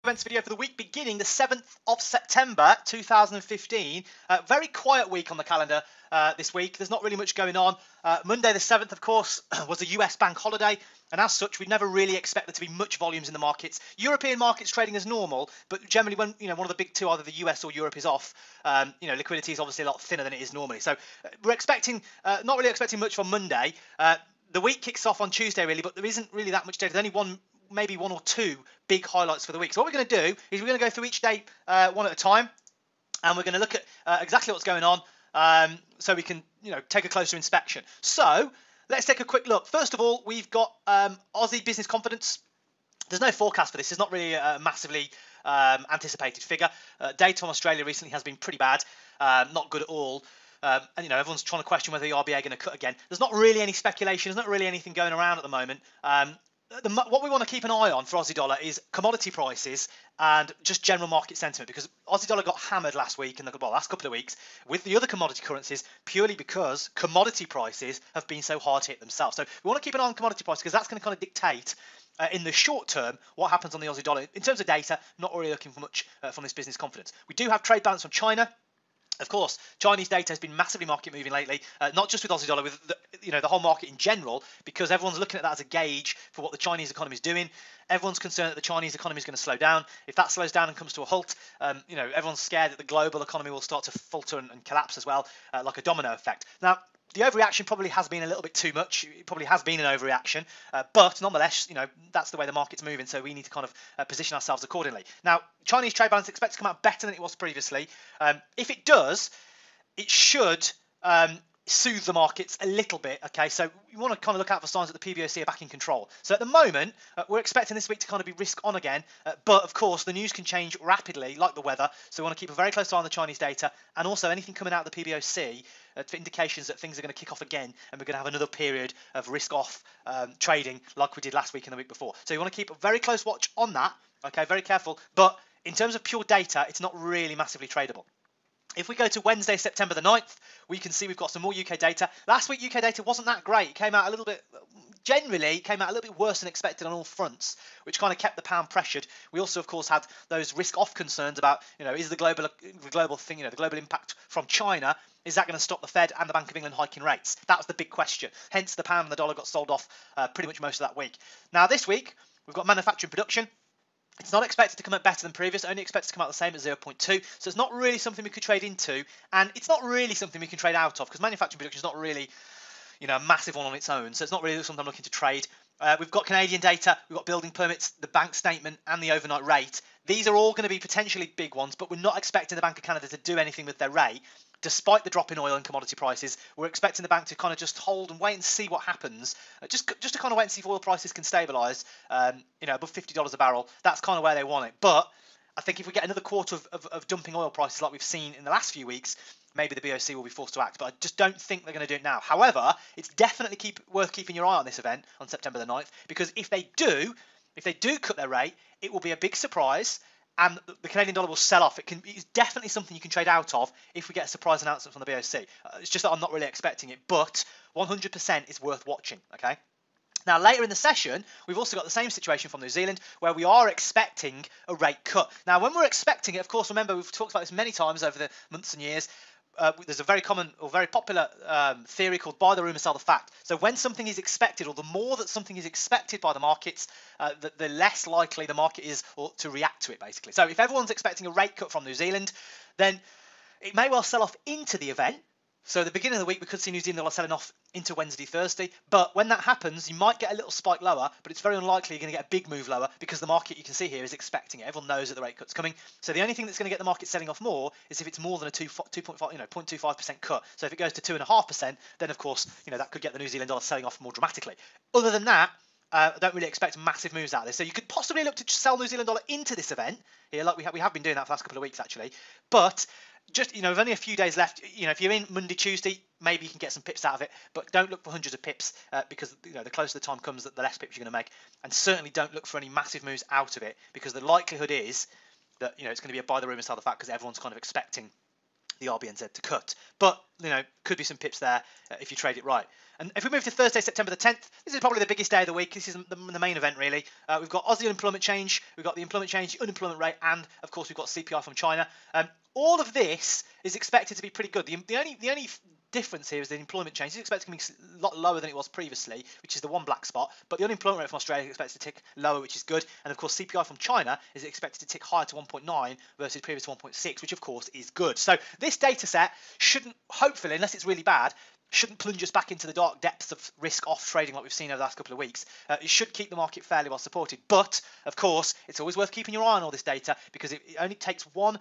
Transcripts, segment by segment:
Events video for the week beginning the 7th of September 2015. Very quiet week on the calendar this week. There's not really much going on. Monday the 7th, of course, was a US bank holiday, and as such, we'd never really expect there to be much volumes in the markets. European markets trading as normal, but generally when one of the big two, either the US or Europe, is off, liquidity is obviously a lot thinner than it is normally. So we're expecting, not really expecting much from Monday. The week kicks off on Tuesday, really, but there isn't really that much data. There's only maybe one or two big highlights for the week. So what we're going to do is we're going to go through each day one at a time, and we're going to look at exactly what's going on, so we can take a closer inspection. So let's take a quick look. First of all, we've got Aussie business confidence. There's no forecast for this. It's not really a massively anticipated figure. Data from Australia recently has been pretty bad, not good at all. And everyone's trying to question whether the RBA are going to cut again. There's not really any speculation. There's not really anything going around at the moment. What we want to keep an eye on for Aussie dollar is commodity prices and just general market sentiment, because Aussie dollar got hammered last week and the last couple of weeks with the other commodity currencies purely because commodity prices have been so hard hit themselves. So we want to keep an eye on commodity prices because that's going to kind of dictate in the short term what happens on the Aussie dollar. In terms of data, not really looking for much from this business confidence. We do have trade balance from China. Of course, Chinese data has been massively market moving lately, not just with Aussie dollar, with the whole market in general, because everyone's looking at that as a gauge for what the Chinese economy is doing. Everyone's concerned that the Chinese economy is going to slow down. If that slows down and comes to a halt, everyone's scared that the global economy will start to falter and collapse as well, like a domino effect. Now, the overreaction probably has been a little bit too much. It probably has been an overreaction, but nonetheless, that's the way the market's moving, so we need to kind of position ourselves accordingly. Now, Chinese trade balance expects to come out better than it was previously. If it does, it should soothe the markets a little bit. Okay, so we want to kind of look out for signs that the PBOC are back in control. So at the moment, we're expecting this week to kind of be risk on again, but of course the news can change rapidly, like the weather. So we want to keep a very close eye on the Chinese data, and also anything coming out of the PBOC for indications that things are going to kick off again, and we're going to have another period of risk off trading like we did last week and the week before. So you want to keep a very close watch on that. Okay, very careful. But in terms of pure data, it's not really massively tradable. If we go to Wednesday, September the 9th, we can see we've got some more UK data. Last week, UK data wasn't that great. It came out a little bit, generally, came out a little bit worse than expected on all fronts, which kind of kept the pound pressured. We also, of course, had those risk-off concerns about, is the global thing, the global impact from China, is that going to stop the Fed and the Bank of England hiking rates? That was the big question. Hence, the pound and the dollar got sold off pretty much most of that week. Now, this week, we've got manufacturing production. It's not expected to come out better than previous, only expected to come out the same at 0.2. So it's not really something we could trade into, and it's not really something we can trade out of, because manufacturing production is not really, a massive one on its own. So it's not really something I'm looking to trade. We've got Canadian data, we've got building permits, the bank statement, and the overnight rate. These are all going to be potentially big ones, but we're not expecting the Bank of Canada to do anything with their rate. Despite the drop in oil and commodity prices, we're expecting the bank to kind of just hold and wait and see what happens. Just to kind of wait and see if oil prices can stabilise, above $50 a barrel. That's kind of where they want it. But I think if we get another quarter of dumping oil prices like we've seen in the last few weeks, maybe the BOC will be forced to act. But I just don't think they're going to do it now. However, it's definitely worth keeping your eye on this event on September the 9th, because if they do cut their rate, it will be a big surprise, and the Canadian dollar will sell off. It's definitely something you can trade out of if we get a surprise announcement from the BOC. It's just that I'm not really expecting it, but 100% is worth watching. Okay. Now, later in the session, we've also got the same situation from New Zealand, where we are expecting a rate cut. Now, when we're expecting it, of course, remember, we've talked about this many times over the months and years. There's a very common or very popular theory called buy the rumour, sell the fact. So when something is expected, or the more that something is expected by the markets, the less likely the market is to react to it, basically. So if everyone's expecting a rate cut from New Zealand, then it may well sell off into the event. So at the beginning of the week, we could see New Zealand dollar selling off into Wednesday, Thursday. But when that happens, you might get a little spike lower, but it's very unlikely you're going to get a big move lower, because the market, you can see here, is expecting it. Everyone knows that the rate cut's coming. So the only thing that's going to get the market selling off more is if it's more than a 0.25% cut. So if it goes to 2.5%, then of course, that could get the New Zealand dollar selling off more dramatically. Other than that, I don't really expect massive moves out of this. So you could possibly look to sell New Zealand dollar into this event here, like we have been doing that for the last couple of weeks actually. But just, there's only a few days left. If you're in Monday, Tuesday, maybe you can get some pips out of it, but don't look for hundreds of pips, because the closer the time comes, the less pips you're going to make. And certainly don't look for any massive moves out of it, because the likelihood is that it's going to be a buy the rumour, sell the fact, because everyone's kind of expecting the RBNZ to cut. But, could be some pips there if you trade it right. And if we move to Thursday, September the 10th, this is probably the biggest day of the week. This is the main event, really. We've got Aussie unemployment change, we've got the employment change, the unemployment rate, and, of course, we've got CPI from China. All of this is expected to be pretty good. The only difference here is the employment change is expected to be a lot lower than it was previously, which is the one black spot. But the unemployment rate from Australia is expected to tick lower, which is good. And of course, CPI from China is expected to tick higher to 1.9 versus previous 1.6, which of course is good. So this data set shouldn't, hopefully, unless it's really bad, shouldn't plunge us back into the dark depths of risk-off trading like we've seen over the last couple of weeks. It should keep the market fairly well supported. But, of course, it's always worth keeping your eye on all this data because it only takes one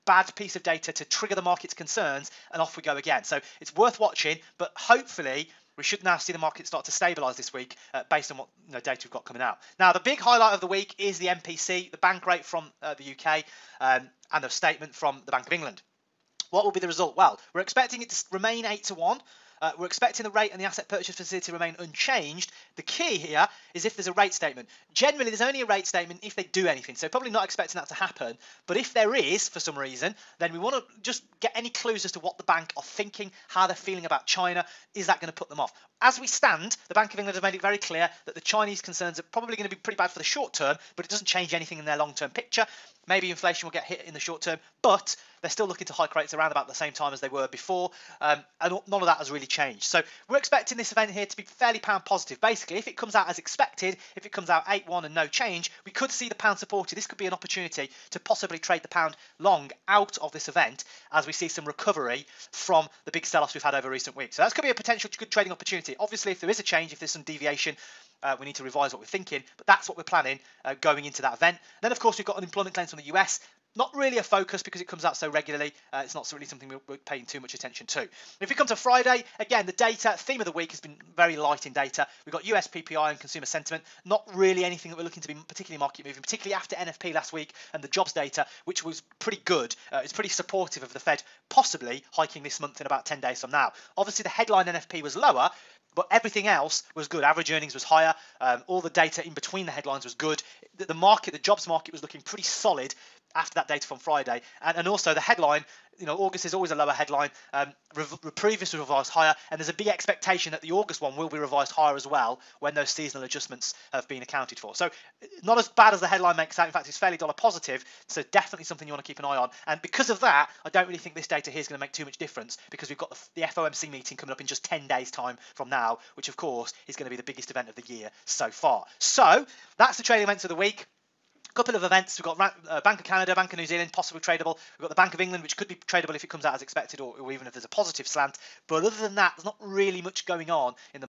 bad piece of data to trigger the market's concerns and off we go again. So it's worth watching, but hopefully we should now see the market start to stabilise this week based on what data we've got coming out. Now, the big highlight of the week is the MPC, the bank rate from the UK, and a statement from the Bank of England. What will be the result? Well, we're expecting it to remain 8 to 1. We're expecting the rate and the asset purchase facility to remain unchanged. The key here is if there's a rate statement. Generally, there's only a rate statement if they do anything, so probably not expecting that to happen. But if there is, for some reason, then we want to just get any clues as to what the bank are thinking, how they're feeling about China. Is that going to put them off? As we stand, the Bank of England has made it very clear that the Chinese concerns are probably going to be pretty bad for the short term, but it doesn't change anything in their long-term picture. Maybe inflation will get hit in the short term, but they're still looking to hike rates around about the same time as they were before, and none of that has really changed. So we're expecting this event here to be fairly pound positive. Basically, if it comes out as expected, if it comes out 8-1 and no change, we could see the pound supported. This could be an opportunity to possibly trade the pound long out of this event as we see some recovery from the big sell-offs we've had over recent weeks. So that could be a potential good trading opportunity. Obviously, if there is a change, if there's some deviation, we need to revise what we're thinking, but that's what we're planning going into that event. And then, of course, we've got unemployment claims from the US. Not really a focus because it comes out so regularly. It's not really something we're paying too much attention to. If we come to Friday, again, the data, theme of the week has been very light in data. We've got US PPI and consumer sentiment. Not really anything that we're looking to be particularly market moving, particularly after NFP last week and the jobs data, which was pretty good. It's pretty supportive of the Fed possibly hiking this month in about 10 days from now. Obviously, the headline NFP was lower, but everything else was good. Average earnings was higher. All the data in between the headlines was good. The market, the jobs market was looking pretty solid after that data from Friday. And also the headline, August is always a lower headline. Previous was revised higher. And there's a big expectation that the August one will be revised higher as well when those seasonal adjustments have been accounted for. So not as bad as the headline makes out. In fact, it's fairly dollar positive. So definitely something you want to keep an eye on. And because of that, I don't really think this data here is going to make too much difference because we've got the FOMC meeting coming up in just 10 days time from now, which of course is going to be the biggest event of the year so far. So that's the trading events of the week. Couple of events. We've got Bank of Canada, Bank of New Zealand, possibly tradable. We've got the Bank of England, which could be tradable if it comes out as expected or even if there's a positive slant. But other than that, there's not really much going on in the